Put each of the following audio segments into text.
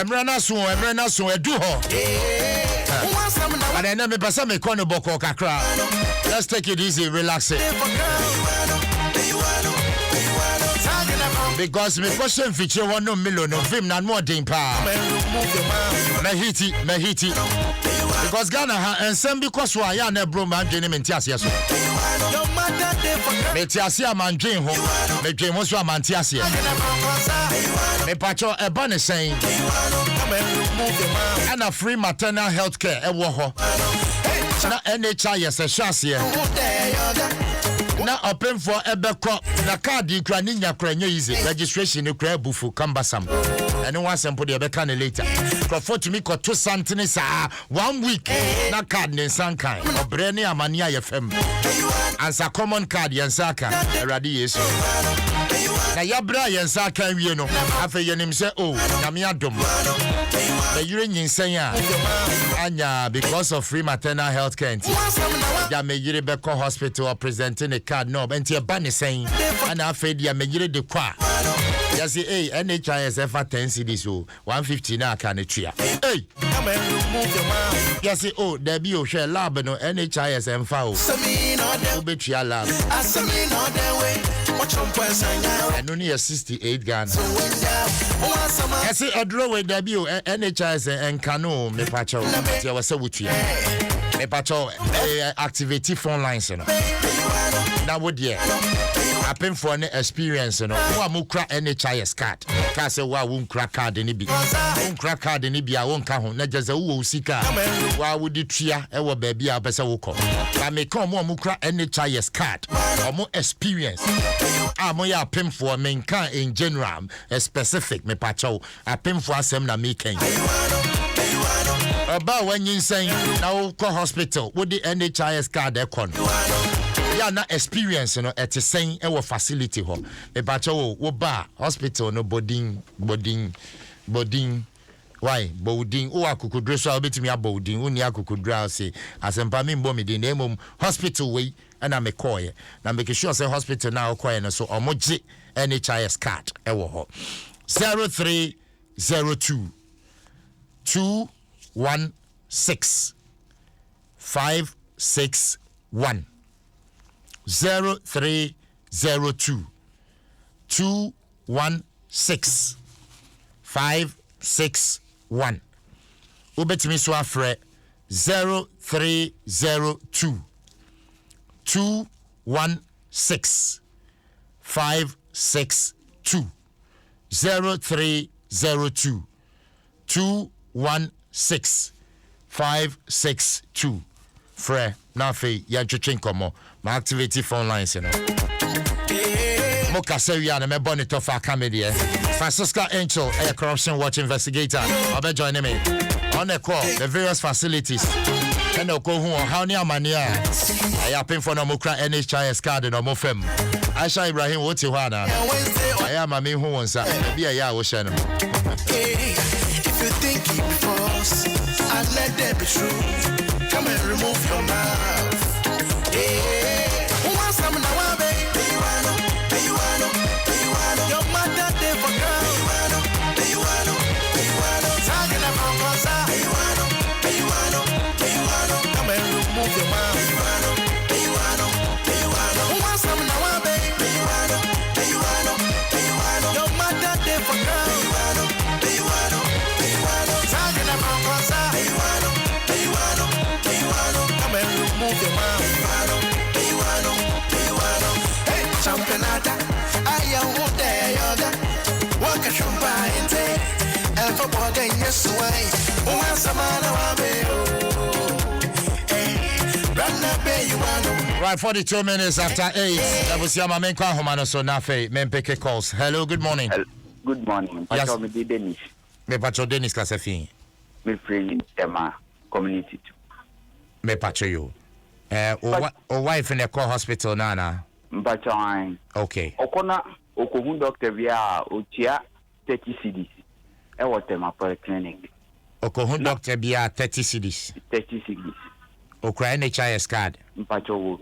Emrana so edu ho. And then me pesa me kono boko kakra. Let's take it easy, relax it. Because me question feature one no million no film na more din pa. Mehiti. Because Ghana ha ensem because wa ya na bro man dwene me ntiase so. Me tiase amandwen ho, me dwen ho so amantiase. Me pacho eba ne sen. And a free maternal health care e wo ho. Na NHIS e hwase. Na open for ebeko na card you kra ninya kra nya easy registration kra bufu kambasam ene one sample de ebeka na later for to me ko to something sa 1 week na card ne sankan obre ne amane ayefam ansa common card yensaka erade yesu na yabra yensaka wie no afa yenim se na me adom na yure nyinsan anya because of free maternal health care ya me yire beko hospital presenting a card no enti e ba ne sen ana afa dia me yire de kwa ya say NHIS for 10 cedis 150 na aka ne tua ya say there be o share lab no NHIS emfa o betua lab and only 68 Ghana. I say a draw with debut NHS and Kano me pacho. I was so with you. Me pacho activity phone lines. Now would ye happen for an experience? No, who crack NHS card? Can't say why won't crack card any be. Won't crack card any be. I won't come. Not just a who seek. Why would you tria? Ever baby, I better walk up. I may come more crack NHS card or more experience. I'm a pim for main car in general, a specific me pacho. I pim for some na making. About when you say now call hospital with the NHIS card aircon. Yeah, na experience no at the same our facility ho. Me pacho wo ba hospital no boarding. Why? Boarding o akukudre so obetimi aboarding uni akukudre say Asempa me mbo me the name hospital way and I'm a coy. Now make sure say hospital now coy so omoji NHIS card e wo ho 0302 216 561 0302 216 561 Ubetimi so afre 0302 216 562 0302 216 562 Fre na fe ya twetwen komo my activity phone lines Moka Seria and me bonito for comedy. Francisca Angel, a corruption watch investigator. I'll be joining me on the call, the various facilities. And I'll go home. How near mania? I am paying for no Mukra NHIS card and no more fem. Aisha Ibrahim, what's your one? I am a main who wants that. Be a ya ocean. If you think it false, and let that be true. Come and remove your mouth. Who wants some now, baby? Your mother did for girl. Talking about Kwasi. Come and remove your mouth. Who wants some now, baby? Your mother did for girl. Talking about Kwasi. Come and remove your mouth. Hey, championata. I am there, yoga. Walk a champagne, and for walking yes way. Once a man, right, 42 minutes after 8. That was your main call, Homano Sonafe, Mempeke calls. Hello, good morning. Good morning. Yes. Me Dennis. Me Pacho Dennis Kasefin. Me friend Tema community. Me Pacho you. O wife in the call hospital, Nana. Mpacho. Okay. Okona okohun doctor via ochia 30 cedis. E Tema polyclinic. Okohun doctor via 30 cedis. 30 cedis. Okra NHIS card. Mpacho.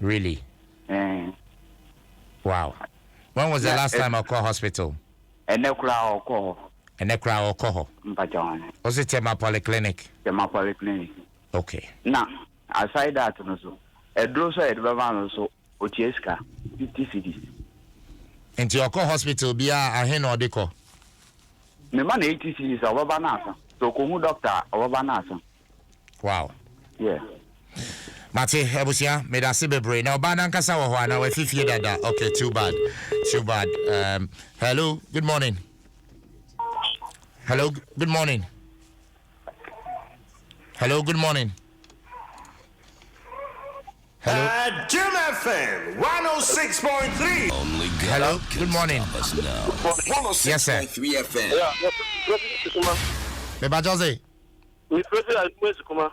Really? Wow. When was the last time I called hospital? Enekura oko. ene kra okoho mpacha was it Tema Polyclinic okay now aside that no so edro so edbaba no so otieska 50 cedis into your hospital bia ahen odiko me man 80 cedis obaba na asa so ko hu doctor obaba na asa wow yeah Mate ebusia me da se bebre na oba na nkasa wo ho ana we fifie dada okay too bad hello good morning hello good morning hello good morning hello Adom FM 106.3 Only God hello can good morning stop us now. yes sir 106.3 FM. me ba jose We president Kuma.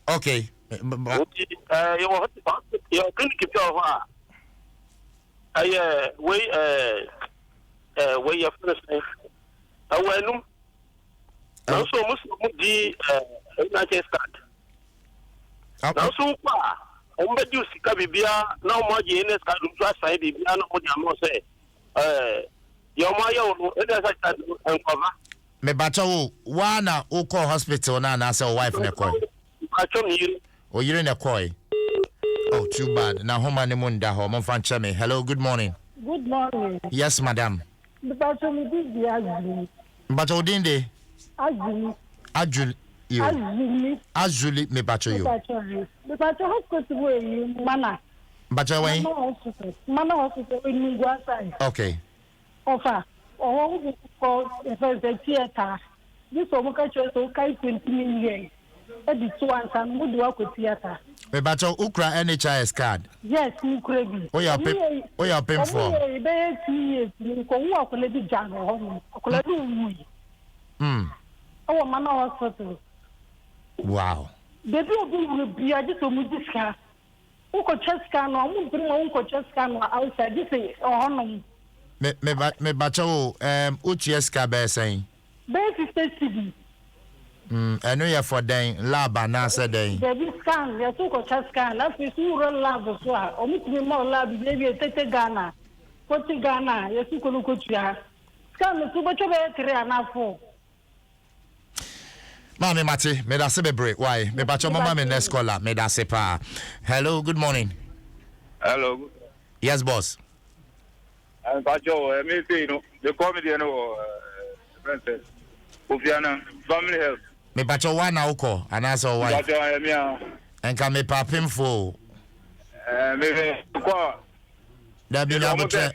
okay Your clinic if you are way your first name. Now so much the United States. Now so far, you see Kabibia, no more GNS can side Bibia, no more say. Your Maya, and cover. me ba cho wana uko hospital na say wife ne koy o yire ne koy oh too bad na homa ne munda ho mo fan che me hello good morning Good morning. yes madam Because me did the Azuli. but odinde Azuli. ajul you azuli me ba cho you Because hospital where you mana. ba cho wen Mana hospital in Guasa. okay Offer. Oh, for the theater. This one catch us so kai 20 million. Edi 2 and would work with theater. me ba cho ukra NHIS card Yes, you crazy. o ya pay for Be 2 years. You go work on the jango. Oh, mana hospital. wow Baby will be a little mudiska. Uko cheska no, I'm bring my unko cheska no outside. This is on me ba cho UTS card be saying Base 50 cedi. eno ya for den lab na say den Baby scan, ya uko cheska. That's why you run lab so. Omiti mo lab baby tete Ghana. Koti Ghana, ya uko luko tia. Scan so ba chobe kire na fo. Mami Mati, me da se bebre. Why? Me ba cho mama me next caller. Me da se pa. Hello, good morning. Hello. Yes, boss. I'm Pacho. Me say no. The comedy no. Princess. Ofiana family health. Me ba cho wana uko. Anasa why? Pacho me a. Enka me pa pimfo. Me ko. Da bi na butre.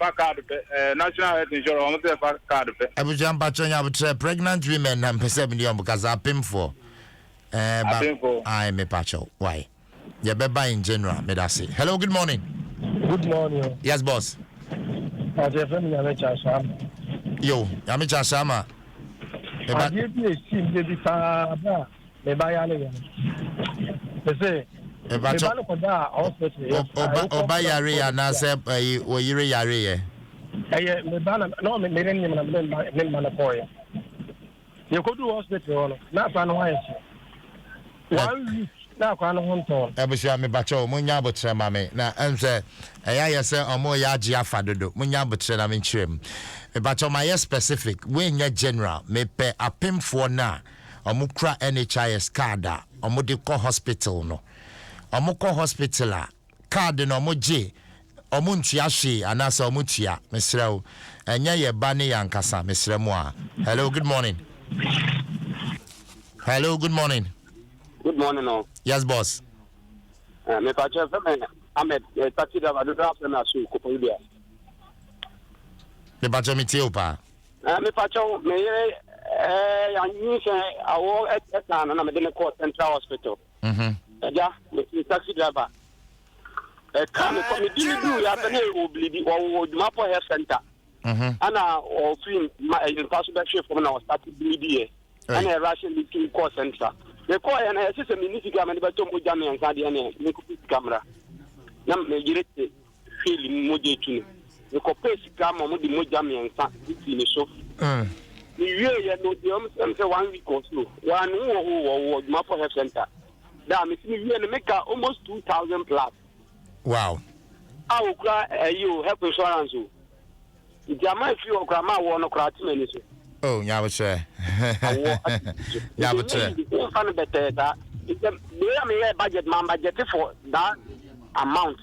National health insurance. I'm say card pe. Abuja pa cho nya butre pregnant women na mpese million because I pimfo. I me pa cho. Why? You be buy in general. Me da se. Hello, good morning. Good morning. Yes, boss. Adom Yamecha Sam. Yo, Yamecha Sama. I give you a sim, baby, me buy a little. They say, Oba yare na se o yire yare ye. Me ban no me didn't even man boy. You could do hospital, not fan wise. 1 week, now can on. Ebusia me bacho munya botre mame na ense eya yese omo ya agi afa dodo munya botre na me nchirem me bacho my specific we nya general me pe apemfo na omo kra NHIS card a omo de ko hospital no omo ko hospital a card no omo je omo ntua hwe anasa omo tua mesrew enya ye ba ne yankasa mesremu a hello good morning. Hello good morning. Good morning, no. Yes, boss. Me pacha I'm a taxi driver. I don't have to ask you. Me bacho mi ti opa. Me pacha me you say I work at na me dey call Central Hospital. Yeah, me taxi driver. Come me do ya be oblidi o Mapo Health Center. Ana o film in possible shift from na start bleed ana Russian to call center. The call and I system in this camera, but Tom Jami and Sadiana, make a camera. Nam may get feeling Moji. The copes camera, Modi Mojami and Sadiana. So, you know, the almost 1 week or so. One who Mapo Health Center. Damn, it's me make almost 2,000 plus. Wow. I will cry you help insurance. Jama if you grandma want to cry to me. Oh, nyabuche. Nyabuche. Fun better that the budget man budget for that amount.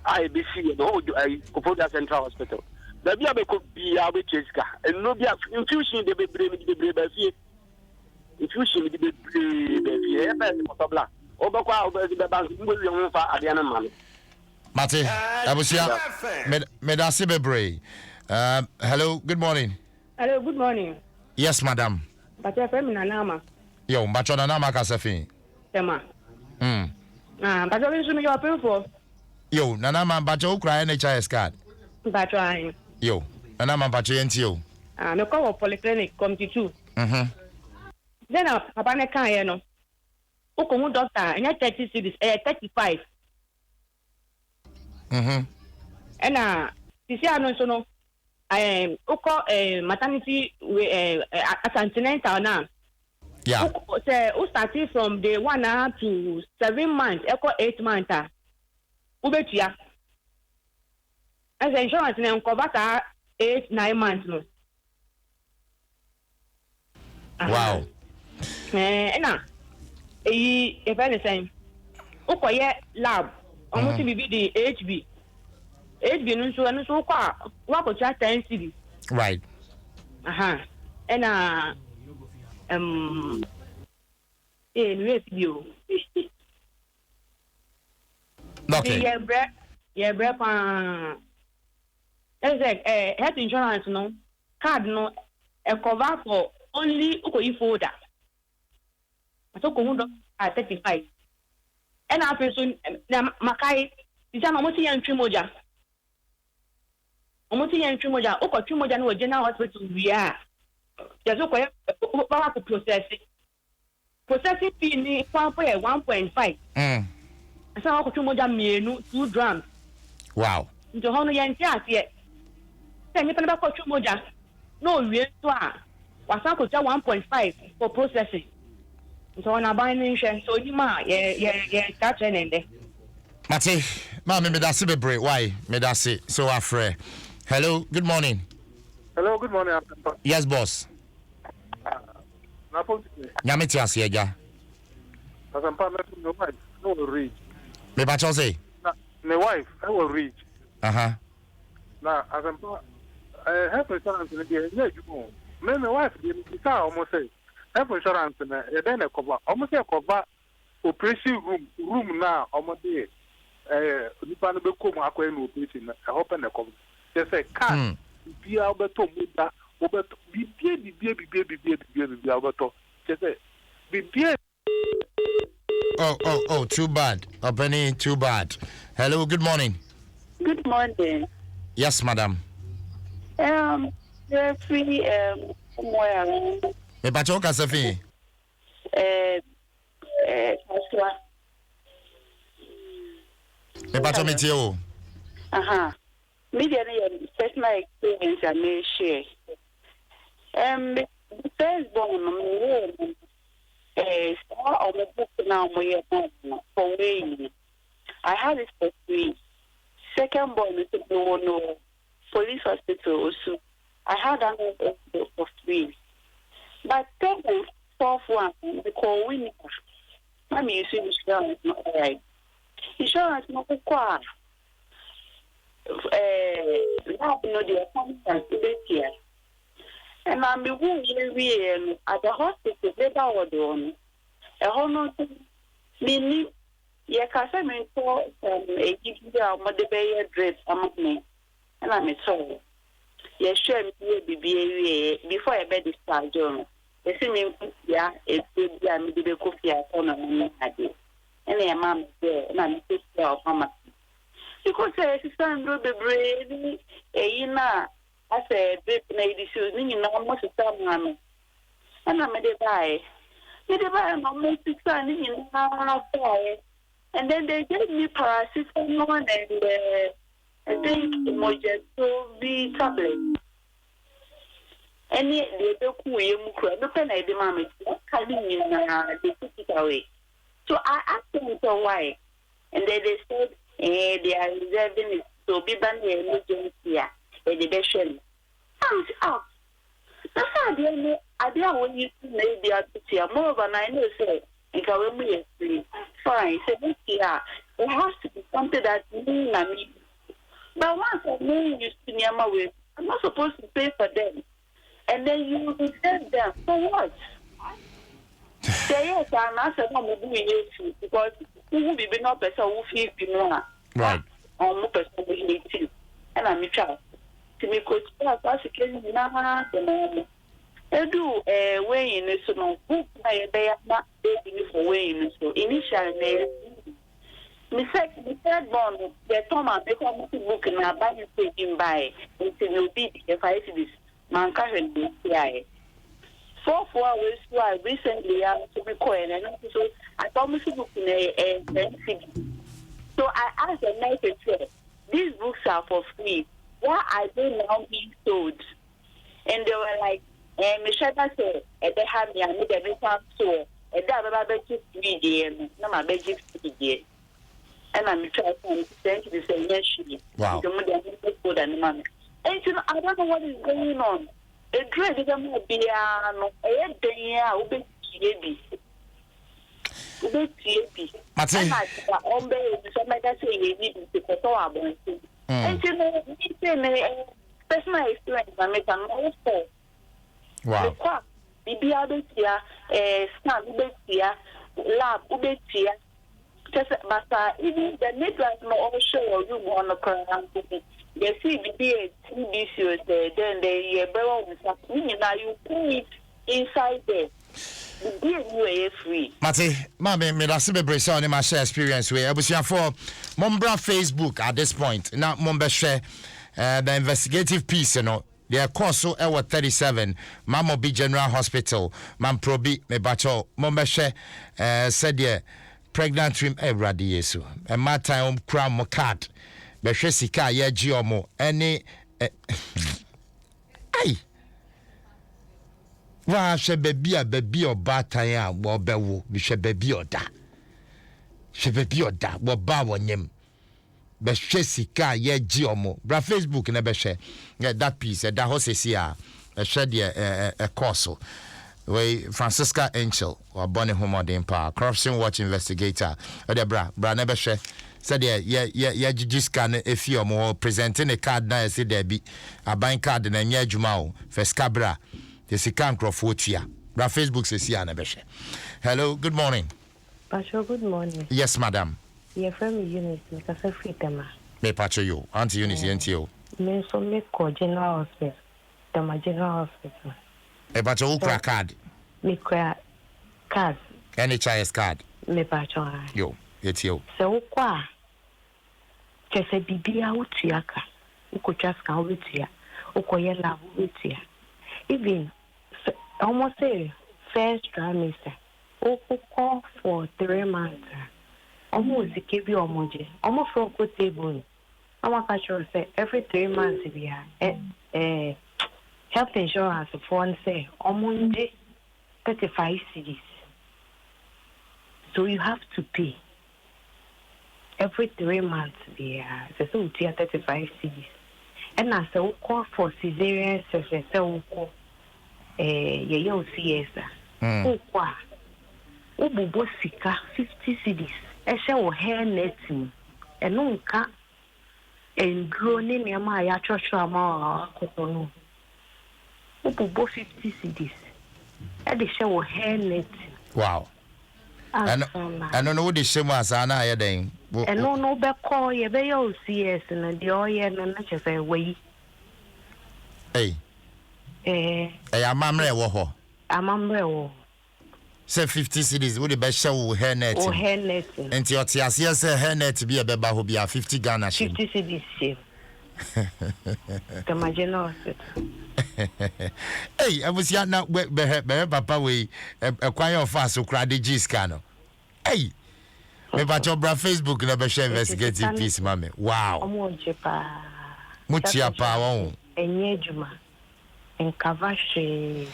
IBC the whole Kopoda Central Hospital. The Bia could be our Cheska and no infusion the baby infusion the baby Obakwa the bank will at the end of money. Mate, Abusia, Medasi Bebre. Hello, good morning. Hello, good morning. Yes, madam. But your friend Nanama. Yo, Bachona Nama Casafi. Tema. But you're going to pay for. Yo, Nanama Bacho cry NHIS card. But trying. Yo, Nanama Bacho NTO. No call of polyclinic committee too. Then a Pabana no. Okomu doctor, and you're 30 cities, 35. And you see, I don't know. Maternity at Continental now. Yeah. Who started from day 1 to 7 months, 8 months. Ubetia. As insurance name cover 8-9 months. No. Wow. If anything, Okoye lab, almost be the HB. HB no so what could 10 cities. Right. And you. Okay. Yeah, bread. Health insurance no card no a cover for only Ukoyi folder. So go at 35. And I person Makai is a Momosi and Trimoja. Omosi and Trimoja, Oko Trimoja no general hospital we are. There's no power to process it. Processing fee ni 1.5. So Oko Trimoja mienu 2 grams. Wow. Into hono yantia here. Then you can about Trimoja. No, we are. Wasako 1.5 for processing. So when I buy insurance, so you ma, start training there. Mate, ma me dasi bebre. Why? Me dasi. So afraid. Hello, good morning. Hello, good morning. Yes, boss. Nyamiti asiyeja. Asempa, my wife, no reach. Me bacho say. My wife, I will reach. Now, Asempa, health insurance in the year. My wife, the almost say. Health insurance then a cover almost a cover operation room now almost there. Nipa no be come akwa no operation I hope na cover. They say can be alberto muda obeto be alberto. They say be Oh, too bad. Penny, too bad. Hello, good morning. Good morning. Yes, madam. You're free somewhere. Me bacho kasafi. Me bacho me tio. Media personal experience I may share. First born saw on the book now for weighing. I had it for 3. Second born is no police hospital also. I had another for 3. But take the 4th one, the call winning. Mommy, you see, insurance not right. Insurance not required. Lab no the accountants here. And I'm the one at the hospital, they are doing. A honor meaning, ye can't mean for a giver, Mother Bay address among me. And I'm sorry. Yes, sure, be before I bed this time, John. The same yeah, it's good. I'm the coffee on a and a mamma there, and I'm the sister of Mama. Because I stand with the brain, I said, big lady, you know, almost a time, and I'm a buy. They buy my most exciting in half and then they gave me paracetamol and I think Mojato tablet. And yet they don't look at the mammy, coming in, they took it away. So I asked them why, and then they said, they are reserving it to be banned in emergency, and the best. I'm out. I when you maybe at the more than I know, say, and go away. Fine, say, this year, it has to be something that mean I mean. But once I know you to near my way, I'm not supposed to pay for them. And then you will send them. For what? Say yes, I'm not saying I'm doing it because who will be not better who feel more. Right. Or more person will hate you. And I'm a child. To me, coach, that's a case now. I do weighing this no book. I not taking for weighing so initially. The third one, the Thomas, they come to book and I buy it in by until you beat if I see this man carrying this guy. 4 hours why recently I to be coin and so I promised to book in a so I asked the marketer, these books are for free. Why are they now being sold? And they were like, Michelle said, they have me, I need a little store, and that about better 3 days, no, my budget 3 days. And I'm trying to send you the same message. Wow. And you know, I don't know what is going on. A dread is a more piano, a day, obey Martin. Somebody say you need to put our boy. And you know, personal experience, I make an also. Wow. Bibi abetia, scan ubetia, lab ubetia. But even the neighbors no also room on the program. You see, the TBC then they now you put it inside there. The beer free. Mate, Mammy, me that's a brace on my share experience where I was here for Mombra Facebook at this point. Now, Momba share the investigative piece, you know. Their course so 37 Mamo B General Hospital, Mamprobi, me bacho, Momba share said yeah. Pregnant trim every yesu and my time crown mo card be sika ye giomo any ai wa she baby o batan a wo bewo bi she baby oda wo ba wonyem be sika ye giomo bra Facebook na be she that piece that hosesi a she de a course way Francisca Angel or Bonnie Homodin Pa Corruption Watch Investigator or the bra never share said yeah just can if you more presenting a card now say there be a bank card and a jumao for scabra the sikan crofwotia bra Facebook says yeah never share. Hello, good morning. Pacho, good morning. Yes, madam. Your friend Eunice, make us a free tema. Me Pacho you, Auntie Eunice NTO. Me so make General Hospital. The General Hospital. A batch of card. Me card. NHIS card. Me pacho. Yo, it's you. So kwa. Chese bibia utiaka. Uko chaska utia. Uko yela utia. Even almost say first trimester. Uko call for 3 months. Almost give you omoje. Almost from good table. I'm sure say every 3 months we are. Health insurance for one say almost 35 cedis. So you have to pay every 3 months. So 35 cedis. And I say call for cesarean section. So CS. Ubu sika 50 cedis. Eshe hair netting. And no ka and grown in my church ama kotono. Ubu 50 cedis. And the show hair net. Wow. I don't know what the shame was. I know then. And no back call ye be all CS and the oil and not just a way. Hey, I'm Mamre. I'm Mamre. Say 50 cities would the best show hair net. Oh, hair net. And your TS hair net to be a beba who be a 50 Ghana. 50 cities. The marginal. Hey, I was young now. Papa, we acquire fast so crowd the G-scano. Hey, me about your Facebook never share investigative piece, mommy. Wow. Muchia power. Enyejuma. And Kavashi.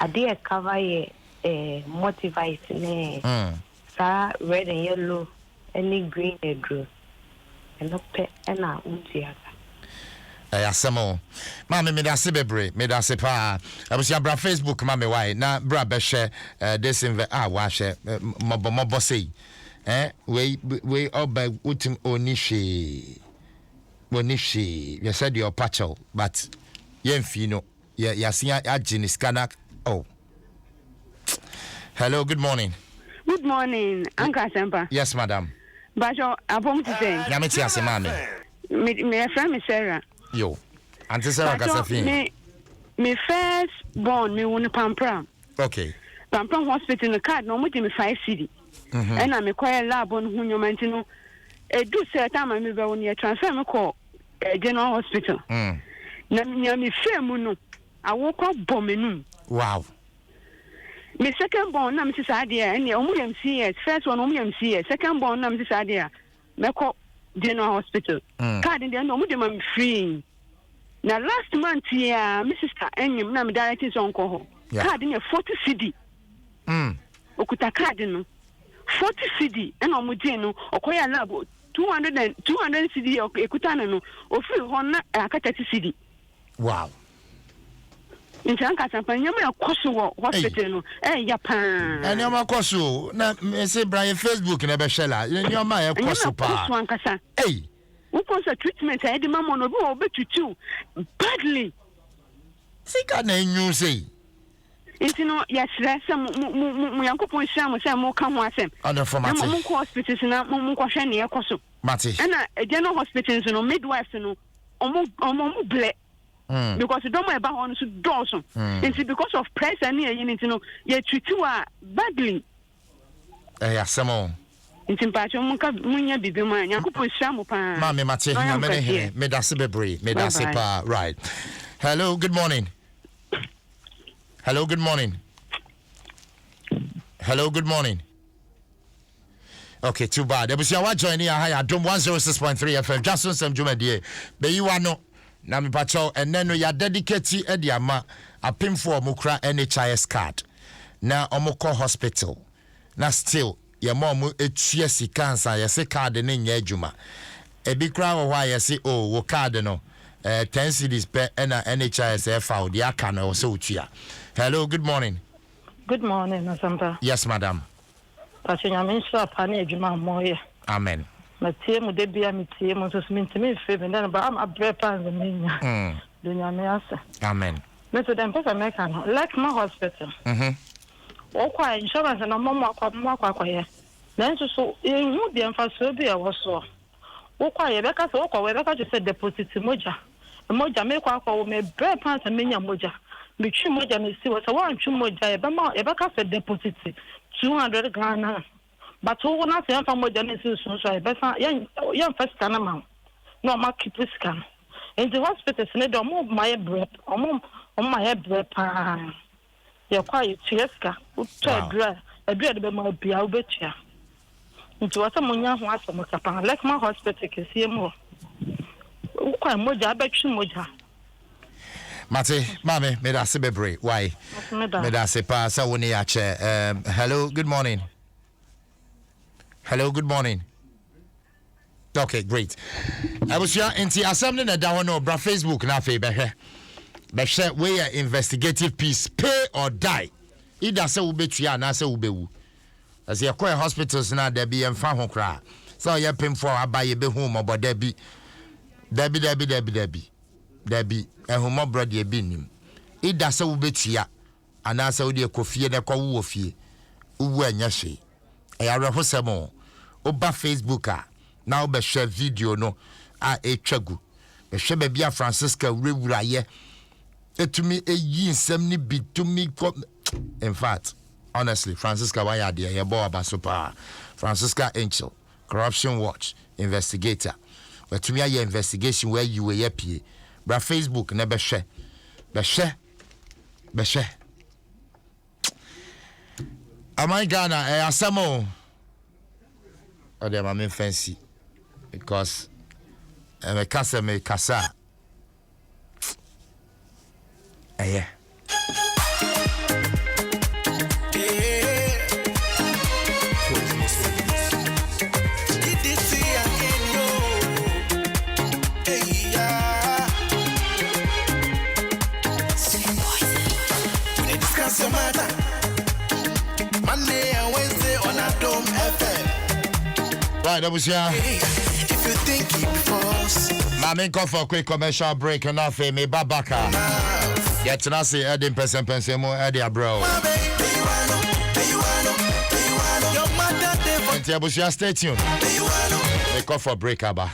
I did cover a motivate ne. Sa red and yellow, any green and blue. And no pet and a untiaka. Asemo. Mama me da se bebre, me da se pa. Abusia bra Facebook mama why na bra be share this inve wa share mobo say. We oba utim onishi. Wonishi. You said your patcho, but yemfi no. Ya sia agini scanner. Oh. Hello, good morning. Good morning, Uncle Asempa. Yes, madam. Bajo, abom to say. Yameti asemame. Me friend me Sarah. Yo. Auntie Sarah Kasafin. Me first born me won Pampram. Okay. Pampram hospital the card no muti me 5 cedi. And I me kwaya lab on hu nyomenti no. E do say time me be won ye transfer me call general hospital. Na me fam no. I woke up bombing. Wow. My second born, I'm Mrs. Adia, and the OMCS. First one, OMCS. Second born, I'm Mrs. Adia. Meko General Hospital. Card in the end, I'm free. Now, last month, yeah, Mrs. and I'm directing uncle. Card in a 40 CD. Okuta card in 40 CD, and Omujino, Okoya Labo, 200 CD, Ekutano, or free one, a 30 CD. Wow. In Chanka Sampan, you may have Kosovo hospital, Japan. And you're my Kosovo. Now, say Brian Facebook in a Beshella. You're my Kosovo. Hey, who was a treatment? I had the mamma no go over to 2 badly. See, can you say? It's no, yes, some Munko Sham, some more come with them. Under from Munko hospitals in Munko Shania Koso. Mati. And a general hospitals, no midwives, no, or black. Because you don't know about on to Dawson. It's because of press and you need to know you treat you badly. Yeah, some more. It's impatient. Munya bibi man. Yakupo shamu pa. Mami mate. Me da se bebre. Me da se pa. Right. Hello. Good morning. Hello. Good morning. Hello. Good morning. Okay, too bad. Ebusia wa join here. Hi, Adom 106.3 FM. DwasoNsem Beyi W'ano. Na me pacho eneno ya dedicate e dia ma apemfo omukra NHIS card na omukọ hospital na still ye mo etua sika nsa ye se card ne nya adwuma e bi kra wo hwa ye se wo card no 10 cedis per na NHIS found ya aka na so utua. Hello, good morning. Good morning, Asempa. Yes, madam. Pacho nya me nso apane adwuma moye. Amen. Matie mu de bia metie mu so mentime fe be na ba am abre pan menya dunya me asa. Amen. Me to dem pesa me kan like my hospital. O kwa insurance na mama akwa ye. Na nso so ehu de mfa so bi e wo so. O kwa ye be ka so kwa we be ka se deposit moja me kwa wo me bre pan menya moja. Me twi moja me si wo so wan twi moja ye be ka se deposit 200 Ghana. But who not say from what Genesis so but young first can amount. No ma keep this can. In the hospital need to move my breath on my breath. You're quite cheska, a dread be my be out betcha. Into what someone young was from a like my hospital can see more. Quite moja, bet you moja. Mate, Mammy, made us a bebre. Why? Made us a pass. I won't hello, good morning. Hello, good morning. Okay, great. I was here in the assembly na down on bra Facebook na fe be share we investigative piece pay or die. Either say we betua na say we bewu. As you call hospitals na there be emfa ho kra. So you pay for abaye be home obo there be ehoma brother e bi nim. Either say we betua ana say we de kofie na kwa wo fie. Uwu anya hwe. Ayarehosemo oba Facebook a na oba share video no a etwagu be hwe ba bia Francisca rewura ye etumi eyi nsem ni bitumi in fact honestly Francisca why ade ye bo abasopa Francisca Angel Corruption Watch investigator wetumi aye investigation where you were pie bra Facebook na be hwe Amai Ghana, Asamo. Oh, they are fancy because me casa. Yeah. Monday and Wednesday on Adom FM. Right, that was yeah. If you think it before. My main call for a quick commercial break and off me babaka. Get to see Adom person more Eddie bro. And stay tuned. They call for break, Abba.